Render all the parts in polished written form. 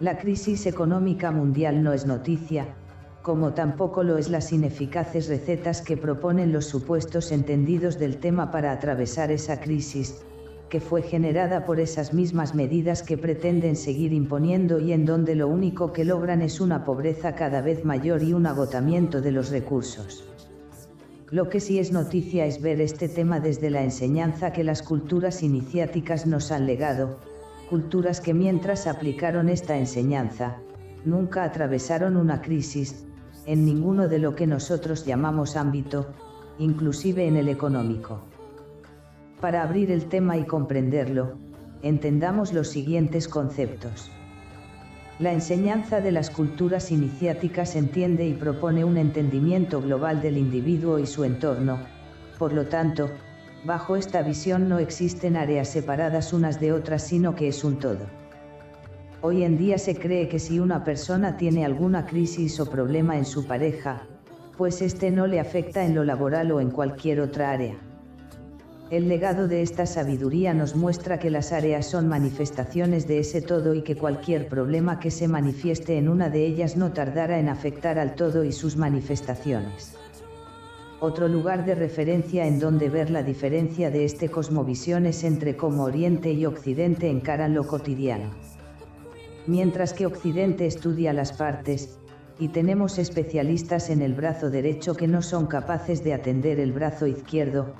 La crisis económica mundial no es noticia, como tampoco lo es las ineficaces recetas que proponen los supuestos entendidos del tema para atravesar esa crisis, que fue generada por esas mismas medidas que pretenden seguir imponiendo y en donde lo único que logran es una pobreza cada vez mayor y un agotamiento de los recursos. Lo que sí es noticia es ver este tema desde la enseñanza que las culturas iniciáticas nos han legado, culturas que mientras aplicaron esta enseñanza, nunca atravesaron una crisis, en ninguno de lo que nosotros llamamos ámbito, inclusive en el económico. Para abrir el tema y comprenderlo, entendamos los siguientes conceptos. La enseñanza de las culturas iniciáticas entiende y propone un entendimiento global del individuo y su entorno, por lo tanto, bajo esta visión no existen áreas separadas unas de otras sino que es un todo. Hoy en día se cree que si una persona tiene alguna crisis o problema en su pareja, pues este no le afecta en lo laboral o en cualquier otra área. El legado de esta sabiduría nos muestra que las áreas son manifestaciones de ese todo y que cualquier problema que se manifieste en una de ellas no tardará en afectar al todo y sus manifestaciones. Otro lugar de referencia en donde ver la diferencia de este cosmovisión es entre cómo Oriente y Occidente encaran lo cotidiano. Mientras que Occidente estudia las partes, y tenemos especialistas en el brazo derecho que no son capaces de atender el brazo izquierdo,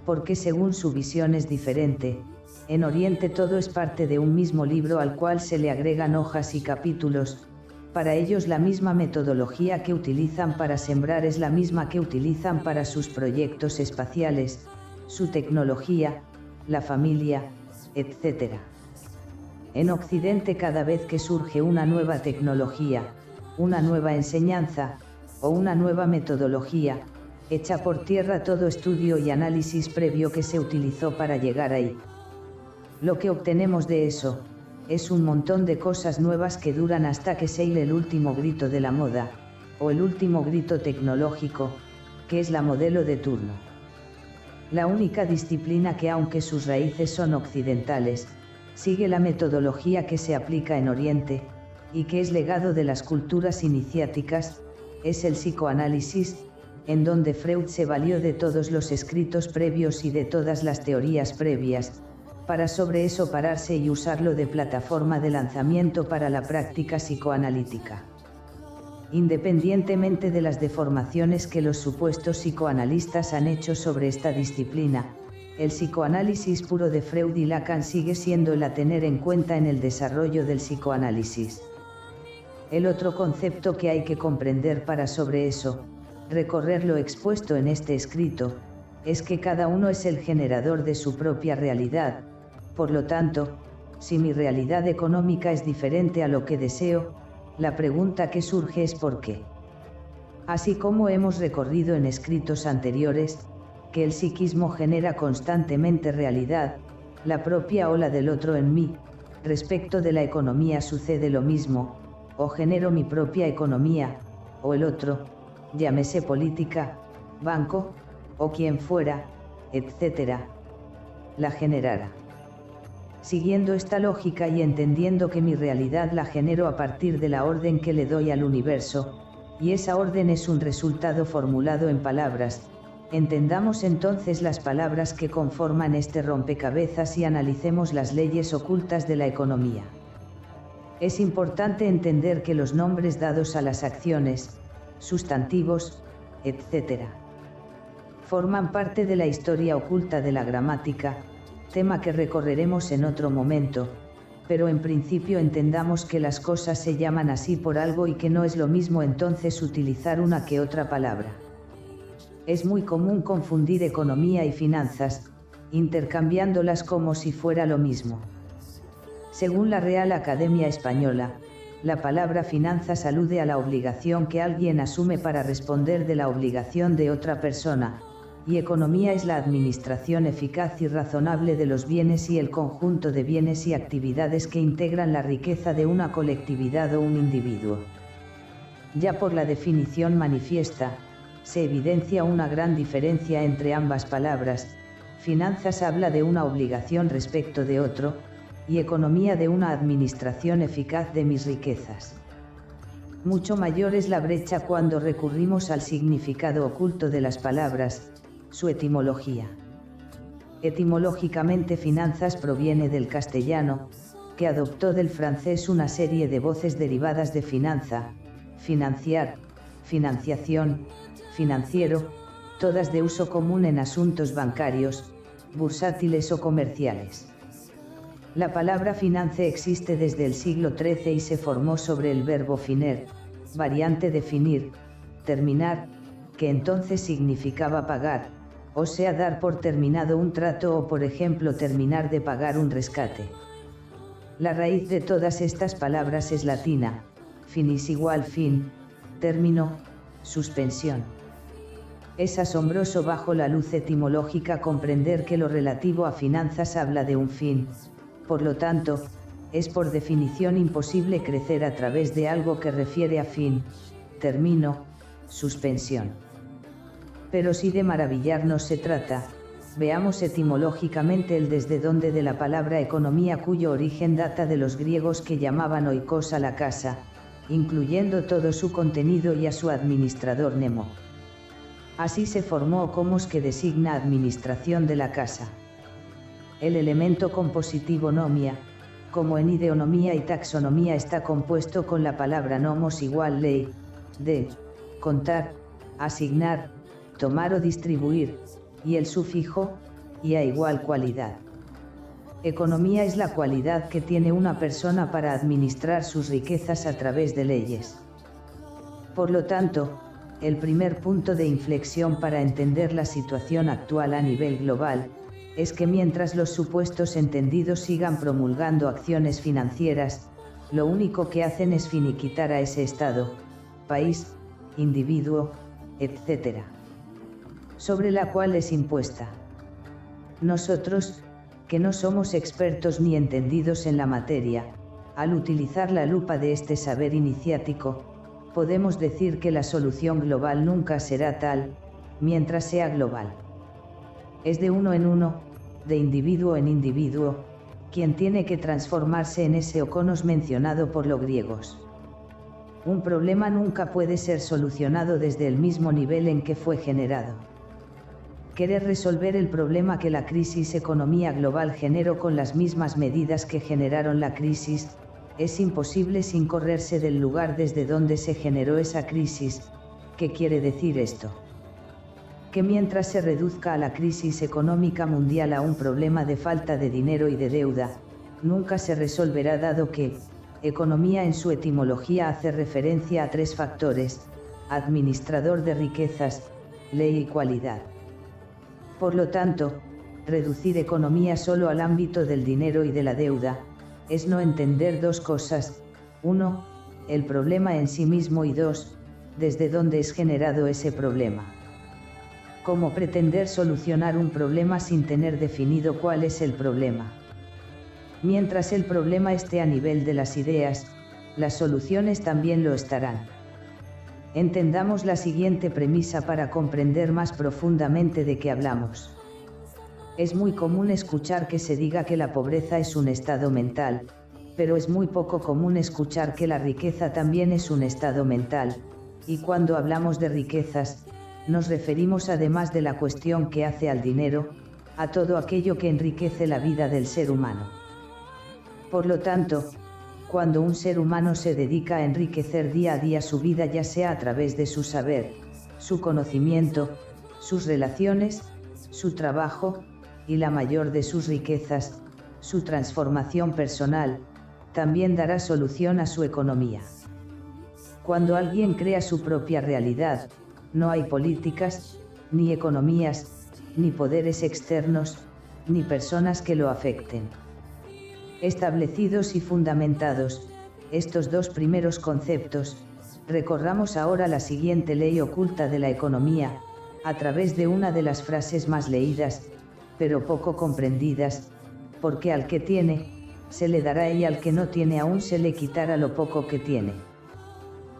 porque según su visión es diferente, en Oriente todo es parte de un mismo libro al cual se le agregan hojas y capítulos. Para ellos la misma metodología que utilizan para sembrar es la misma que utilizan para sus proyectos espaciales, su tecnología, la familia, etc. En Occidente cada vez que surge una nueva tecnología, una nueva enseñanza, o una nueva metodología, echa por tierra todo estudio y análisis previo que se utilizó para llegar ahí. Lo que obtenemos de eso, es un montón de cosas nuevas que duran hasta que se hile el último grito de la moda, o el último grito tecnológico, que es la modelo de turno. La única disciplina que aunque sus raíces son occidentales, sigue la metodología que se aplica en Oriente, y que es legado de las culturas iniciáticas, es el psicoanálisis, en donde Freud se valió de todos los escritos previos y de todas las teorías previas, para sobre eso pararse y usarlo de plataforma de lanzamiento para la práctica psicoanalítica. Independientemente de las deformaciones que los supuestos psicoanalistas han hecho sobre esta disciplina, el psicoanálisis puro de Freud y Lacan sigue siendo el a tener en cuenta en el desarrollo del psicoanálisis. El otro concepto que hay que comprender para sobre eso, recorrer lo expuesto en este escrito, es que cada uno es el generador de su propia realidad. Por lo tanto, si mi realidad económica es diferente a lo que deseo, la pregunta que surge es ¿por qué? Así como hemos recorrido en escritos anteriores, que el psiquismo genera constantemente realidad, la propia o la del otro en mí, respecto de la economía sucede lo mismo, o genero mi propia economía, o el otro, llámese política, banco, o quien fuera, etc., la generara. Siguiendo esta lógica y entendiendo que mi realidad la genero a partir de la orden que le doy al universo, y esa orden es un resultado formulado en palabras, entendamos entonces las palabras que conforman este rompecabezas y analicemos las leyes ocultas de la economía. Es importante entender que los nombres dados a las acciones, sustantivos, etc., forman parte de la historia oculta de la gramática, tema que recorreremos en otro momento, pero en principio entendamos que las cosas se llaman así por algo y que no es lo mismo entonces utilizar una que otra palabra. Es muy común confundir economía y finanzas, intercambiándolas como si fuera lo mismo. Según la Real Academia Española, la palabra finanzas alude a la obligación que alguien asume para responder de la obligación de otra persona, y economía es la administración eficaz y razonable de los bienes y el conjunto de bienes y actividades que integran la riqueza de una colectividad o un individuo. Ya por la definición manifiesta, se evidencia una gran diferencia entre ambas palabras. Finanzas habla de una obligación respecto de otro, y economía de una administración eficaz de mis riquezas. Mucho mayor es la brecha cuando recurrimos al significado oculto de las palabras, su etimología. Etimológicamente finanzas proviene del castellano, que adoptó del francés una serie de voces derivadas de finanza, financiar, financiación, financiero, todas de uso común en asuntos bancarios, bursátiles o comerciales. La palabra finance existe desde el siglo XIII y se formó sobre el verbo finer, variante de finir, terminar, que entonces significaba pagar, o sea dar por terminado un trato o por ejemplo terminar de pagar un rescate. La raíz de todas estas palabras es latina, finis igual fin, término, suspensión. Es asombroso bajo la luz etimológica comprender que lo relativo a finanzas habla de un fin, por lo tanto, es por definición imposible crecer a través de algo que refiere a fin, término, suspensión. Pero si de maravillarnos se trata, veamos etimológicamente el desde dónde de la palabra economía cuyo origen data de los griegos que llamaban oikos a la casa, incluyendo todo su contenido y a su administrador nemo. Así se formó ocomos que designa administración de la casa. El elemento compositivo nomia, como en ideonomía y taxonomía está compuesto con la palabra nomos igual ley, de, contar, asignar, tomar o distribuir, y el sufijo, ia igual cualidad. Economía es la cualidad que tiene una persona para administrar sus riquezas a través de leyes. Por lo tanto, el primer punto de inflexión para entender la situación actual a nivel global, es que mientras los supuestos entendidos sigan promulgando acciones financieras, lo único que hacen es finiquitar a ese Estado, país, individuo, etc., sobre la cual es impuesta. Nosotros, que no somos expertos ni entendidos en la materia, al utilizar la lupa de este saber iniciático, podemos decir que la solución global nunca será tal, mientras sea global. Es de uno en uno, de individuo en individuo, quien tiene que transformarse en ese okonos mencionado por los griegos. Un problema nunca puede ser solucionado desde el mismo nivel en que fue generado. Querer resolver el problema que la crisis economía global generó con las mismas medidas que generaron la crisis, es imposible sin correrse del lugar desde donde se generó esa crisis. ¿Qué quiere decir esto? Que mientras se reduzca a la crisis económica mundial a un problema de falta de dinero y de deuda, nunca se resolverá dado que, economía en su etimología hace referencia a tres factores, administrador de riquezas, ley y cualidad. Por lo tanto, reducir economía solo al ámbito del dinero y de la deuda, es no entender dos cosas, 1, el problema en sí mismo y 2, desde dónde es generado ese problema. Como pretender solucionar un problema sin tener definido cuál es el problema. Mientras el problema esté a nivel de las ideas, las soluciones también lo estarán. Entendamos la siguiente premisa para comprender más profundamente de qué hablamos. Es muy común escuchar que se diga que la pobreza es un estado mental, pero es muy poco común escuchar que la riqueza también es un estado mental, y cuando hablamos de riquezas, nos referimos además de la cuestión que hace al dinero, a todo aquello que enriquece la vida del ser humano. Por lo tanto, cuando un ser humano se dedica a enriquecer día a día su vida ya sea a través de su saber, su conocimiento, sus relaciones, su trabajo, y la mayor de sus riquezas, su transformación personal, también dará solución a su economía. Cuando alguien crea su propia realidad, no hay políticas, ni economías, ni poderes externos, ni personas que lo afecten. Establecidos y fundamentados, estos dos primeros conceptos, recorramos ahora la siguiente ley oculta de la economía, a través de una de las frases más leídas, pero poco comprendidas, porque al que tiene, se le dará y al que no tiene aún se le quitará lo poco que tiene.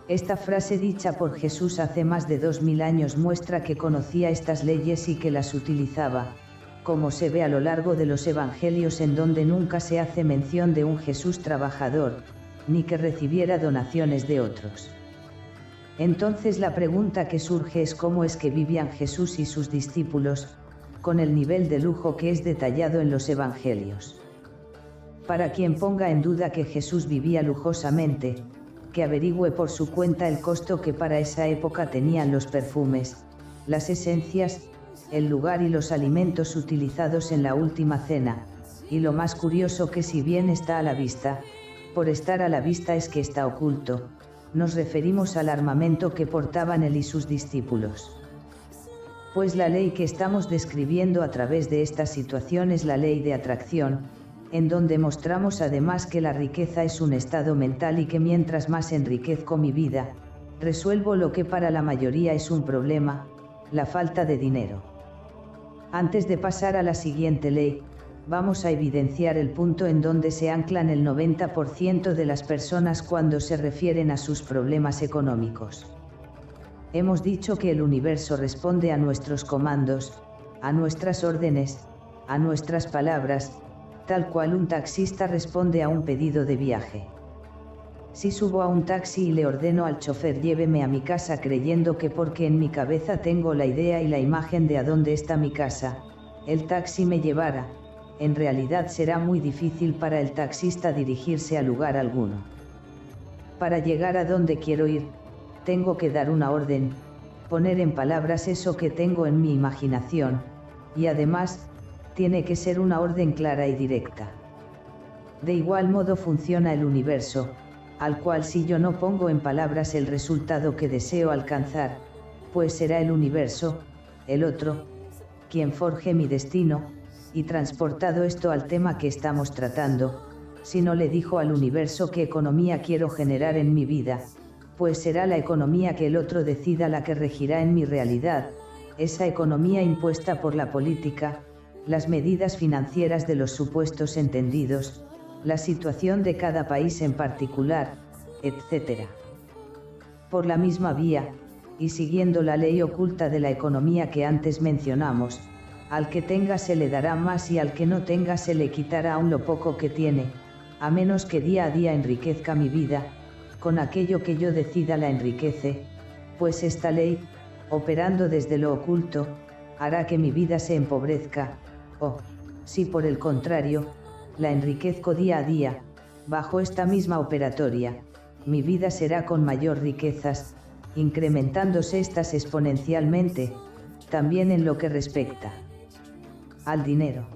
Esta frase dicha por Jesús hace más de 2000 años muestra que conocía estas leyes y que las utilizaba, como se ve a lo largo de los evangelios en donde nunca se hace mención de un Jesús trabajador, ni que recibiera donaciones de otros. Entonces la pregunta que surge es cómo es que vivían Jesús y sus discípulos, con el nivel de lujo que es detallado en los evangelios. Para quien ponga en duda que Jesús vivía lujosamente, que averigüe por su cuenta el costo que para esa época tenían los perfumes, las esencias, el lugar y los alimentos utilizados en la última cena, y lo más curioso que si bien está a la vista, por estar a la vista es que está oculto, nos referimos al armamento que portaban él y sus discípulos. Pues la ley que estamos describiendo a través de esta situación es la ley de atracción, en donde mostramos además que la riqueza es un estado mental y que mientras más enriquezco mi vida, resuelvo lo que para la mayoría es un problema, la falta de dinero. Antes de pasar a la siguiente ley, vamos a evidenciar el punto en donde se anclan el 90% de las personas cuando se refieren a sus problemas económicos. Hemos dicho que el universo responde a nuestros comandos, a nuestras órdenes, a nuestras palabras, tal cual un taxista responde a un pedido de viaje. Si subo a un taxi y le ordeno al chofer lléveme a mi casa creyendo que porque en mi cabeza tengo la idea y la imagen de a dónde está mi casa, el taxi me llevará, en realidad será muy difícil para el taxista dirigirse a lugar alguno. Para llegar a donde quiero ir, tengo que dar una orden, poner en palabras eso que tengo en mi imaginación, y además, tiene que ser una orden clara y directa. De igual modo funciona el universo, al cual si yo no pongo en palabras el resultado que deseo alcanzar, pues será el universo, el otro, quien forje mi destino, y transportado esto al tema que estamos tratando, si no le dijo al universo qué economía quiero generar en mi vida, pues será la economía que el otro decida la que regirá en mi realidad, esa economía impuesta por la política, las medidas financieras de los supuestos entendidos, la situación de cada país en particular, etc. Por la misma vía, y siguiendo la ley oculta de la economía que antes mencionamos, al que tenga se le dará más y al que no tenga se le quitará aún lo poco que tiene, a menos que día a día enriquezca mi vida, con aquello que yo decida la enriquece, pues esta ley, operando desde lo oculto, hará que mi vida se empobrezca, o, si por el contrario, la enriquezco día a día, bajo esta misma operatoria, mi vida será con mayor riquezas, incrementándose estas exponencialmente, también en lo que respecta al dinero.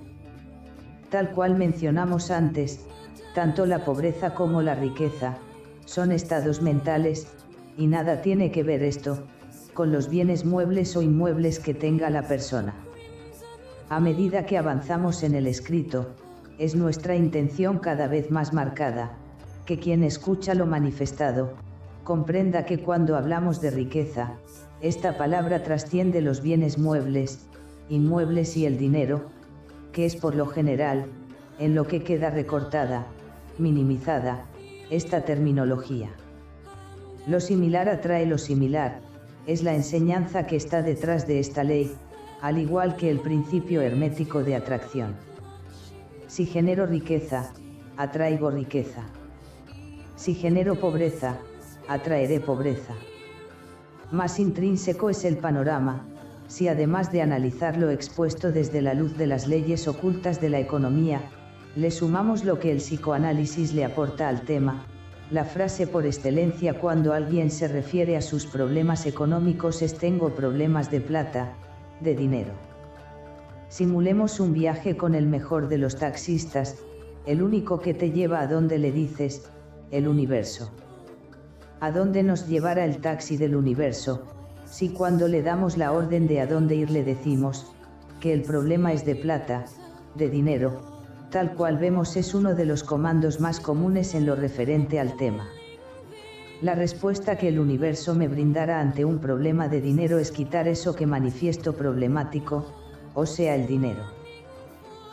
Tal cual mencionamos antes, tanto la pobreza como la riqueza, son estados mentales, y nada tiene que ver esto, con los bienes muebles o inmuebles que tenga la persona. A medida que avanzamos en el escrito, es nuestra intención cada vez más marcada, que quien escucha lo manifestado, comprenda que cuando hablamos de riqueza, esta palabra trasciende los bienes muebles, inmuebles y el dinero, que es por lo general, en lo que queda recortada, minimizada, esta terminología. Lo similar atrae lo similar, es la enseñanza que está detrás de esta ley, al igual que el principio hermético de atracción. Si genero riqueza, atraigo riqueza. Si genero pobreza, atraeré pobreza. Más intrínseco es el panorama, si además de analizar lo expuesto desde la luz de las leyes ocultas de la economía, le sumamos lo que el psicoanálisis le aporta al tema, la frase por excelencia cuando alguien se refiere a sus problemas económicos es tengo problemas de plata, de dinero. Simulemos un viaje con el mejor de los taxistas, el único que te lleva a donde le dices, el universo. ¿A dónde nos llevará el taxi del universo, si cuando le damos la orden de a dónde ir le decimos, que el problema es de plata, de dinero, tal cual vemos es uno de los comandos más comunes en lo referente al tema? La respuesta que el universo me brindará ante un problema de dinero es quitar eso que manifiesto problemático, o sea el dinero.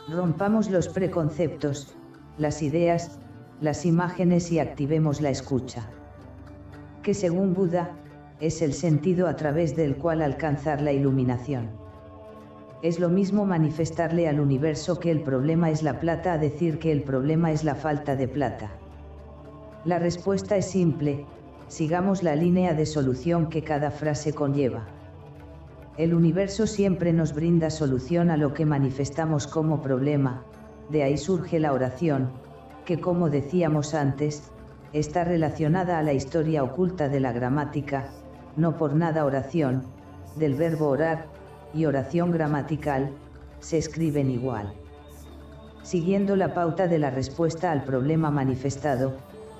Rompamos los preconceptos, las ideas, las imágenes y activemos la escucha. Que según Buda, es el sentido a través del cual alcanzar la iluminación. Es lo mismo manifestarle al universo que el problema es la plata a decir que el problema es la falta de plata. La respuesta es simple, sigamos la línea de solución que cada frase conlleva. El universo siempre nos brinda solución a lo que manifestamos como problema, de ahí surge la oración, que como decíamos antes, está relacionada a la historia oculta de la gramática, no por nada oración, del verbo orar, y oración gramatical, se escriben igual. Siguiendo la pauta de la respuesta al problema manifestado,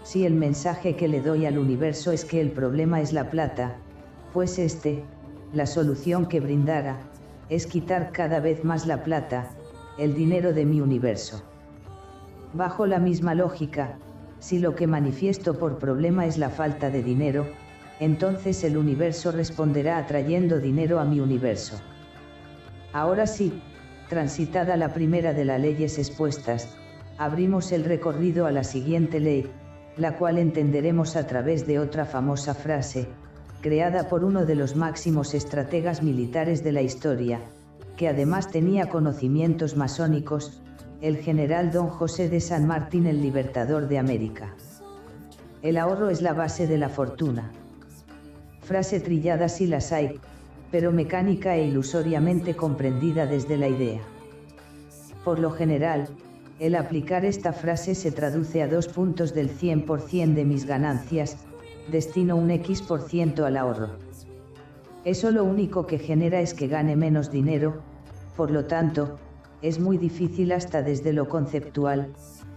si el mensaje que le doy al universo es que el problema es la plata, pues la solución que brindara, es quitar cada vez más la plata, el dinero de mi universo. Bajo la misma lógica, si lo que manifiesto por problema es la falta de dinero, entonces el universo responderá atrayendo dinero a mi universo. Ahora sí, transitada la primera de las leyes expuestas, abrimos el recorrido a la siguiente ley, la cual entenderemos a través de otra famosa frase, creada por uno de los máximos estrategas militares de la historia, que además tenía conocimientos masónicos, el general Don José de San Martín, el libertador de América. El ahorro es la base de la fortuna. Frase trillada si las hay, pero mecánica e ilusoriamente comprendida desde la idea. Por lo general, el aplicar esta frase se traduce a 2 puntos del 100% de mis ganancias, destino un X% al ahorro. Eso lo único que genera es que gane menos dinero, por lo tanto, es muy difícil hasta desde lo conceptual,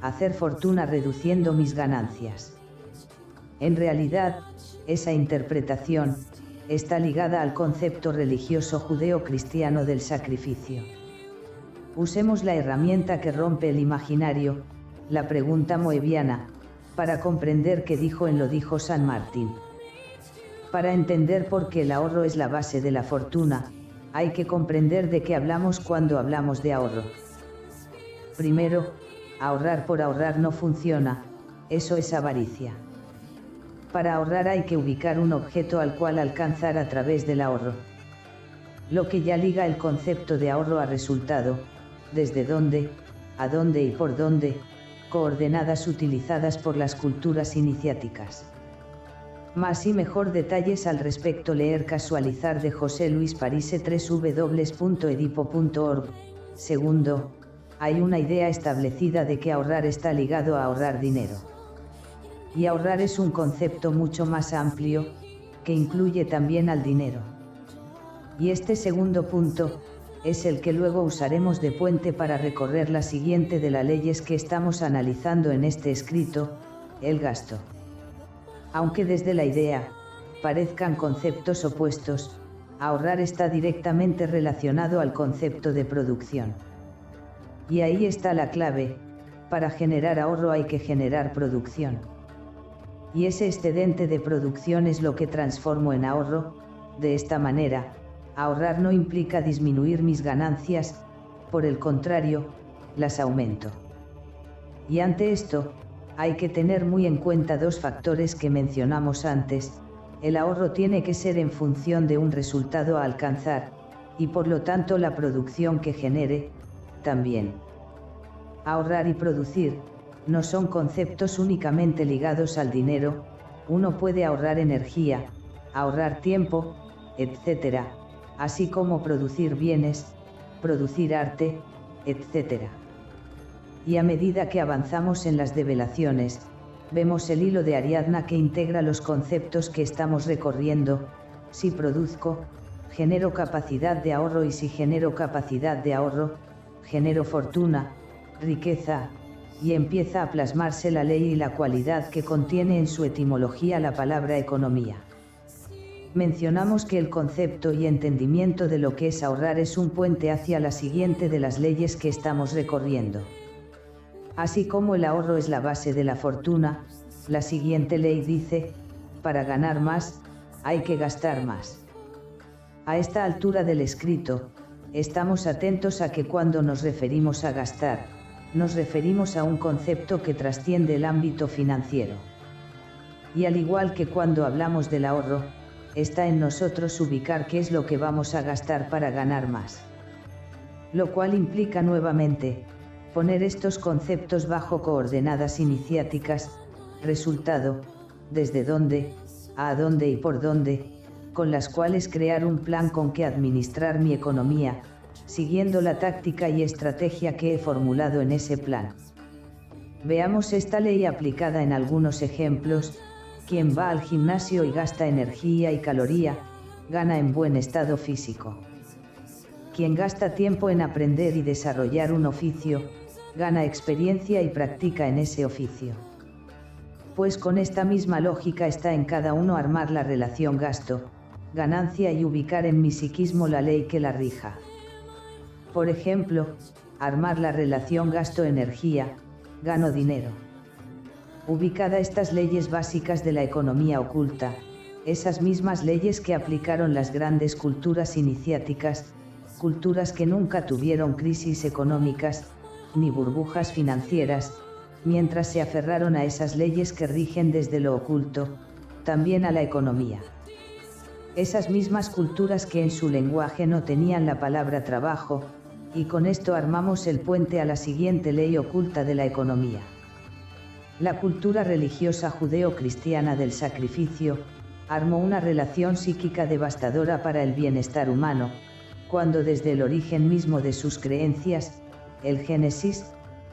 hacer fortuna reduciendo mis ganancias. En realidad, esa interpretación está ligada al concepto religioso judeo-cristiano del sacrificio. Usemos la herramienta que rompe el imaginario, la pregunta moebiana, para comprender qué dijo en Lo dijo San Martín. Para entender por qué el ahorro es la base de la fortuna, hay que comprender de qué hablamos cuando hablamos de ahorro. Primero, ahorrar por ahorrar no funciona, eso es avaricia. Para ahorrar hay que ubicar un objeto al cual alcanzar a través del ahorro. Lo que ya liga el concepto de ahorro a resultado, desde dónde, a dónde y por dónde, coordenadas utilizadas por las culturas iniciáticas. Más y mejor detalles al respecto leer Casualizar de José Luis Parise www.edipo.org. Segundo, hay una idea establecida de que ahorrar está ligado a ahorrar dinero. Y ahorrar es un concepto mucho más amplio, que incluye también al dinero. Y este segundo punto, es el que luego usaremos de puente para recorrer la siguiente de las leyes que estamos analizando en este escrito, el gasto. Aunque desde la idea, parezcan conceptos opuestos, ahorrar está directamente relacionado al concepto de producción. Y ahí está la clave, para generar ahorro hay que generar producción. Y ese excedente de producción es lo que transformo en ahorro. De esta manera, ahorrar no implica disminuir mis ganancias, por el contrario, las aumento. Y ante esto, hay que tener muy en cuenta 2 factores que mencionamos antes. El ahorro tiene que ser en función de un resultado a alcanzar, y por lo tanto la producción que genere, también. Ahorrar y producir, no son conceptos únicamente ligados al dinero, uno puede ahorrar energía, ahorrar tiempo, etc., así como producir bienes, producir arte, etc. Y a medida que avanzamos en las develaciones, vemos el hilo de Ariadna que integra los conceptos que estamos recorriendo. Si produzco, genero capacidad de ahorro, y si genero capacidad de ahorro, genero fortuna, riqueza, y empieza a plasmarse la ley y la cualidad que contiene en su etimología la palabra economía. Mencionamos que el concepto y entendimiento de lo que es ahorrar es un puente hacia la siguiente de las leyes que estamos recorriendo. Así como el ahorro es la base de la fortuna, la siguiente ley dice, para ganar más, hay que gastar más. A esta altura del escrito, estamos atentos a que cuando nos referimos a gastar, nos referimos a un concepto que trasciende el ámbito financiero. Y al igual que cuando hablamos del ahorro, está en nosotros ubicar qué es lo que vamos a gastar para ganar más. lo cual implica nuevamente, poner estos conceptos bajo coordenadas iniciáticas, resultado, desde dónde, a dónde y por dónde, con las cuales crear un plan con que administrar mi economía, siguiendo la táctica y estrategia que he formulado en ese plan. Veamos esta ley aplicada en algunos ejemplos. Quien va al gimnasio y gasta energía y caloría, gana en buen estado físico. Quien gasta tiempo en aprender y desarrollar un oficio, gana experiencia y practica en ese oficio. Pues con esta misma lógica está en cada uno armar la relación gasto-ganancia y ubicar en mi psiquismo la ley que la rija. Por ejemplo, armar la relación gasto-energía, gano dinero. Ubicada estas leyes básicas de la economía oculta, esas mismas leyes que aplicaron las grandes culturas iniciáticas, culturas que nunca tuvieron crisis económicas, ni burbujas financieras, mientras se aferraron a esas leyes que rigen desde lo oculto, también a la economía. Esas mismas culturas que en su lenguaje no tenían la palabra trabajo, y con esto armamos el puente a la siguiente ley oculta de la economía. La cultura religiosa judeo-cristiana del sacrificio, armó una relación psíquica devastadora para el bienestar humano, cuando desde el origen mismo de sus creencias, el Génesis,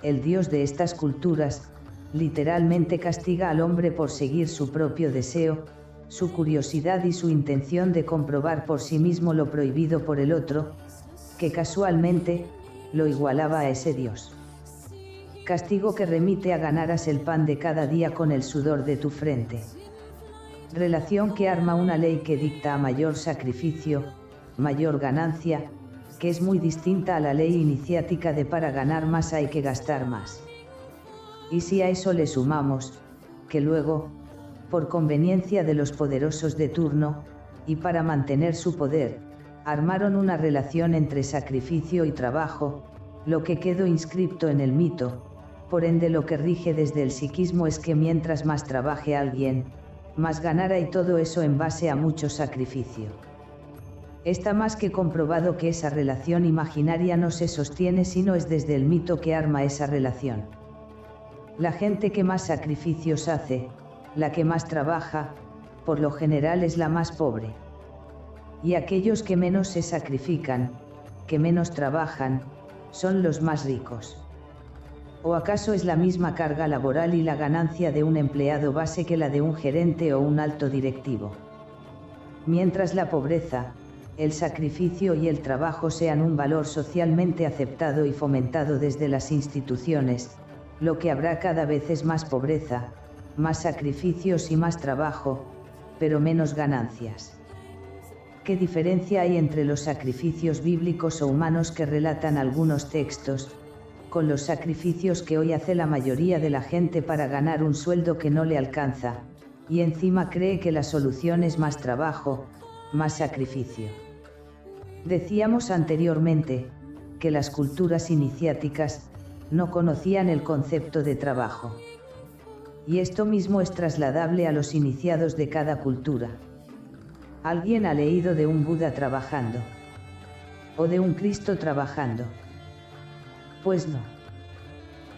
el Dios de estas culturas, literalmente castiga al hombre por seguir su propio deseo, su curiosidad y su intención de comprobar por sí mismo lo prohibido por el otro, que casualmente, lo igualaba a ese Dios. Castigo que remite a ganarás el pan de cada día con el sudor de tu frente. Relación que arma una ley que dicta a mayor sacrificio, mayor ganancia, que es muy distinta a la ley iniciática de para ganar más hay que gastar más. Y si a eso le sumamos, que luego, por conveniencia de los poderosos de turno, y para mantener su poder, armaron una relación entre sacrificio y trabajo, lo que quedó inscripto en el mito. Por ende lo que rige desde el psiquismo es que mientras más trabaje alguien, más ganará, y todo eso en base a mucho sacrificio. Está más que comprobado que esa relación imaginaria no se sostiene sino es desde el mito que arma esa relación. La gente que más sacrificios hace, la que más trabaja, por lo general es la más pobre. Y aquellos que menos se sacrifican, que menos trabajan, son los más ricos. ¿O acaso es la misma carga laboral y la ganancia de un empleado base que la de un gerente o un alto directivo? Mientras la pobreza, el sacrificio y el trabajo sean un valor socialmente aceptado y fomentado desde las instituciones, lo que habrá cada vez es más pobreza, más sacrificios y más trabajo, pero menos ganancias. ¿Qué diferencia hay entre los sacrificios bíblicos o humanos que relatan algunos textos, con los sacrificios que hoy hace la mayoría de la gente para ganar un sueldo que no le alcanza, y encima cree que la solución es más trabajo, más sacrificio? Decíamos anteriormente, que las culturas iniciáticas, no conocían el concepto de trabajo. Y esto mismo es trasladable a los iniciados de cada cultura. ¿Alguien ha leído de un Buda trabajando? ¿O de un Cristo trabajando? Pues no.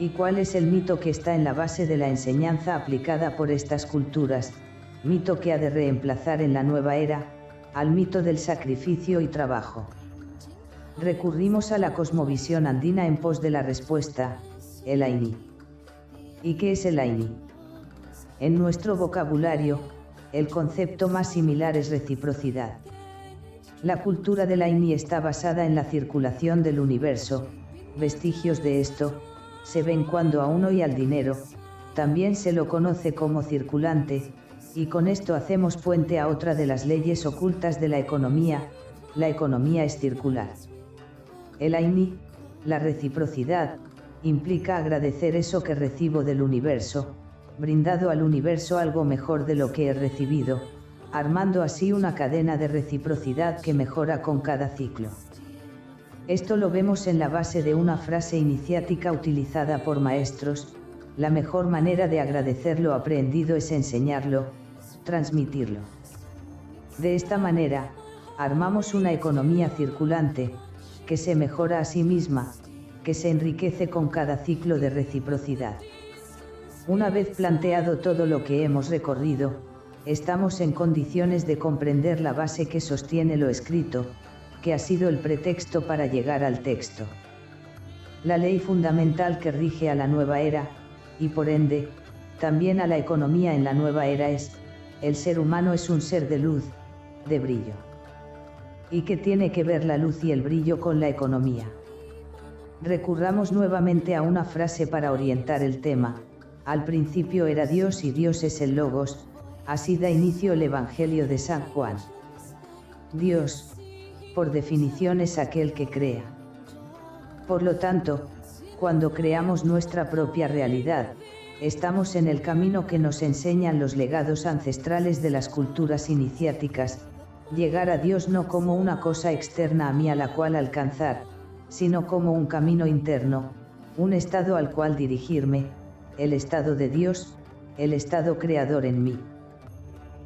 ¿Y cuál es el mito que está en la base de la enseñanza aplicada por estas culturas, mito que ha de reemplazar en la nueva era, al mito del sacrificio y trabajo? Recurrimos a la cosmovisión andina en pos de la respuesta, el Aini. ¿Y qué es el Aini? En nuestro vocabulario, el concepto más similar es reciprocidad. La cultura del Aini está basada en la circulación del universo. Vestigios de esto se ven cuando a uno y al dinero, también se lo conoce como circulante, y con esto hacemos puente a otra de las leyes ocultas de la economía es circular. El Aini, la reciprocidad, implica agradecer eso que recibo del universo, brindado al universo algo mejor de lo que he recibido, armando así una cadena de reciprocidad que mejora con cada ciclo. Esto lo vemos en la base de una frase iniciática utilizada por maestros: la mejor manera de agradecer lo aprendido es enseñarlo, transmitirlo. De esta manera, armamos una economía circulante, que se mejora a sí misma, que se enriquece con cada ciclo de reciprocidad. Una vez planteado todo lo que hemos recorrido, estamos en condiciones de comprender la base que sostiene lo escrito, que ha sido el pretexto para llegar al texto. La ley fundamental que rige a la nueva era, y por ende, también a la economía en la nueva era es, el ser humano es un ser de luz, de brillo. ¿Y qué tiene que ver la luz y el brillo con la economía? Recurramos nuevamente a una frase para orientar el tema: al principio era Dios y Dios es el Logos, así da inicio el Evangelio de San Juan. Dios, por definición, es aquel que crea. Por lo tanto, cuando creamos nuestra propia realidad, estamos en el camino que nos enseñan los legados ancestrales de las culturas iniciáticas: llegar a Dios no como una cosa externa a mí a la cual alcanzar, sino como un camino interno, un estado al cual dirigirme, el estado de Dios, el estado creador en mí.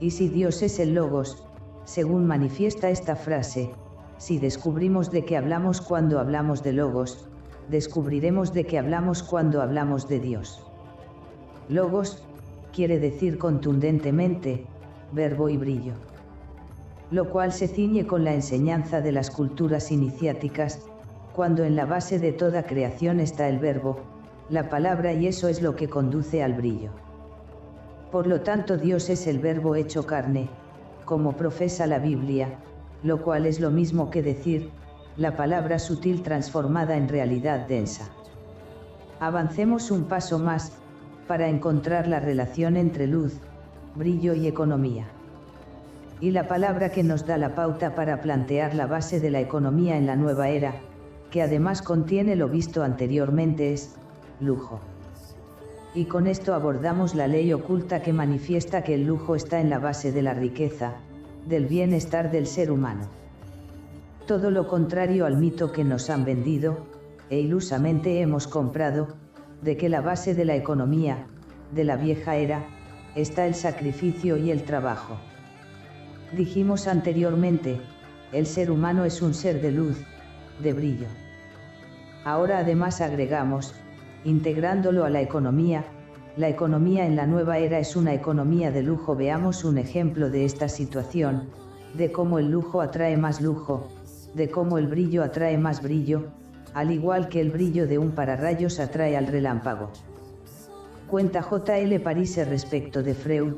Y si Dios es el Logos, según manifiesta esta frase, si descubrimos de qué hablamos cuando hablamos de Logos, descubriremos de qué hablamos cuando hablamos de Dios. Logos quiere decir contundentemente, verbo y brillo. Lo cual se ciñe con la enseñanza de las culturas iniciáticas, cuando en la base de toda creación está el verbo, la palabra, y eso es lo que conduce al brillo. Por lo tanto, Dios es el verbo hecho carne, como profesa la Biblia, lo cual es lo mismo que decir, la palabra sutil transformada en realidad densa. Avancemos un paso más, para encontrar la relación entre luz, brillo y economía. Y la palabra que nos da la pauta para plantear la base de la economía en la nueva era, que además contiene lo visto anteriormente, es lujo. Y con esto abordamos la ley oculta que manifiesta que el lujo está en la base de la riqueza, del bienestar del ser humano. Todo lo contrario al mito que nos han vendido, e ilusamente hemos comprado, de que la base de la economía, de la vieja era, está el sacrificio y el trabajo. Dijimos anteriormente, el ser humano es un ser de luz, de brillo. Ahora además agregamos, integrándolo a la economía en la nueva era es una economía de lujo. Veamos un ejemplo de esta situación, de cómo el lujo atrae más lujo, de cómo el brillo atrae más brillo, al igual que el brillo de un pararrayos atrae al relámpago. Cuenta J.L. Parise respecto de Freud,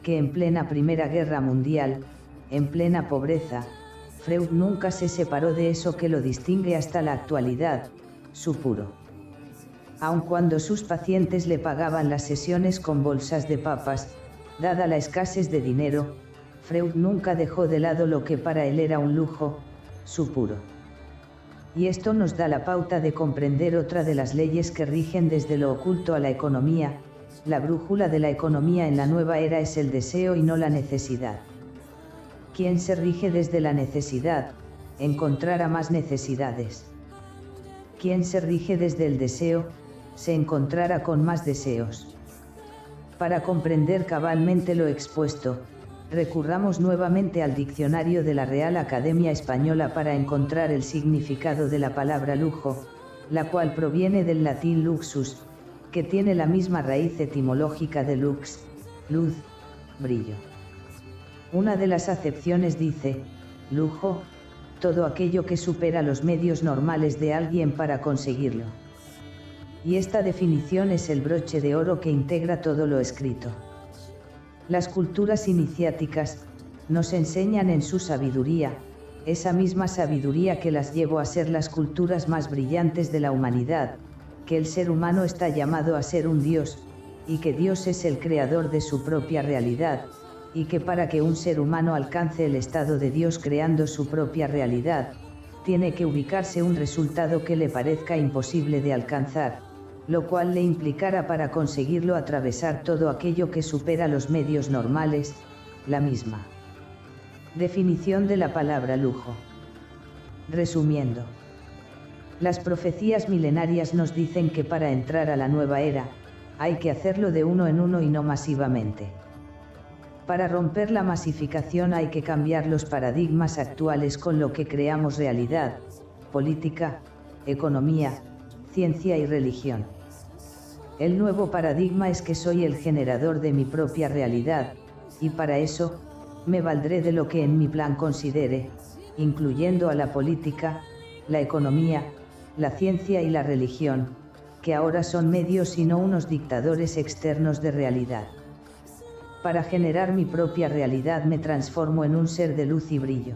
que en plena Primera Guerra Mundial, en plena pobreza, Freud nunca se separó de eso que lo distingue hasta la actualidad, su puro. Aun cuando sus pacientes le pagaban las sesiones con bolsas de papas, dada la escasez de dinero, Freud nunca dejó de lado lo que para él era un lujo, su puro. Y esto nos da la pauta de comprender otra de las leyes que rigen desde lo oculto a la economía. La brújula de la economía en la nueva era es el deseo y no la necesidad. ¿Quién se rige desde la necesidad? Encontrará más necesidades. Quien se rige desde el deseo, se encontrará con más deseos. Para comprender cabalmente lo expuesto, recurramos nuevamente al diccionario de la Real Academia Española para encontrar el significado de la palabra lujo, la cual proviene del latín luxus, que tiene la misma raíz etimológica de lux, luz, brillo. Una de las acepciones dice, lujo, todo aquello que supera los medios normales de alguien para conseguirlo. Y esta definición es el broche de oro que integra todo lo escrito. Las culturas iniciáticas nos enseñan en su sabiduría, esa misma sabiduría que las llevó a ser las culturas más brillantes de la humanidad, que el ser humano está llamado a ser un Dios, y que Dios es el creador de su propia realidad, y que para que un ser humano alcance el estado de Dios creando su propia realidad, tiene que ubicarse un resultado que le parezca imposible de alcanzar, lo cual le implicará para conseguirlo atravesar todo aquello que supera los medios normales, la misma definición de la palabra lujo. Resumiendo, las profecías milenarias nos dicen que para entrar a la nueva era, hay que hacerlo de uno en uno y no masivamente. Para romper la masificación hay que cambiar los paradigmas actuales con lo que creamos realidad, política, economía, ciencia y religión. El nuevo paradigma es que soy el generador de mi propia realidad, y para eso, me valdré de lo que en mi plan considere, incluyendo a la política, la economía, la ciencia y la religión, que ahora son medios y no unos dictadores externos de realidad. Para generar mi propia realidad me transformo en un ser de luz y brillo.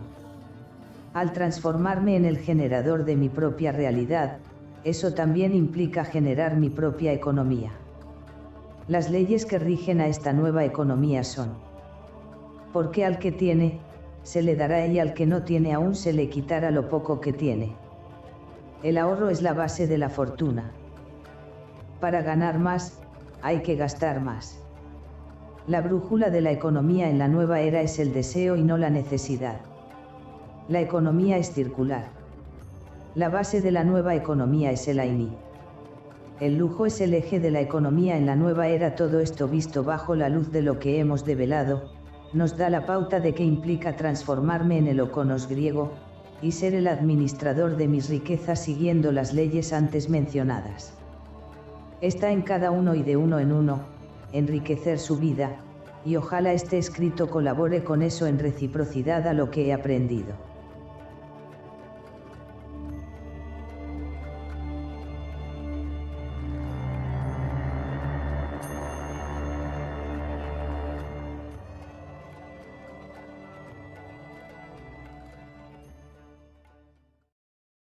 Al transformarme en el generador de mi propia realidad, eso también implica generar mi propia economía. Las leyes que rigen a esta nueva economía son: porque al que tiene, se le dará, y al que no tiene aún se le quitará lo poco que tiene. El ahorro es la base de la fortuna. Para ganar más, hay que gastar más. La brújula de la economía en la nueva era es el deseo y no la necesidad. La economía es circular. La base de la nueva economía es el AINI. El lujo es el eje de la economía en la nueva era. Todo esto visto bajo la luz de lo que hemos develado, nos da la pauta de qué implica transformarme en el okonos griego, y ser el administrador de mis riquezas siguiendo las leyes antes mencionadas. Está en cada uno y de uno en uno, enriquecer su vida, y ojalá este escrito colabore con eso en reciprocidad a lo que he aprendido.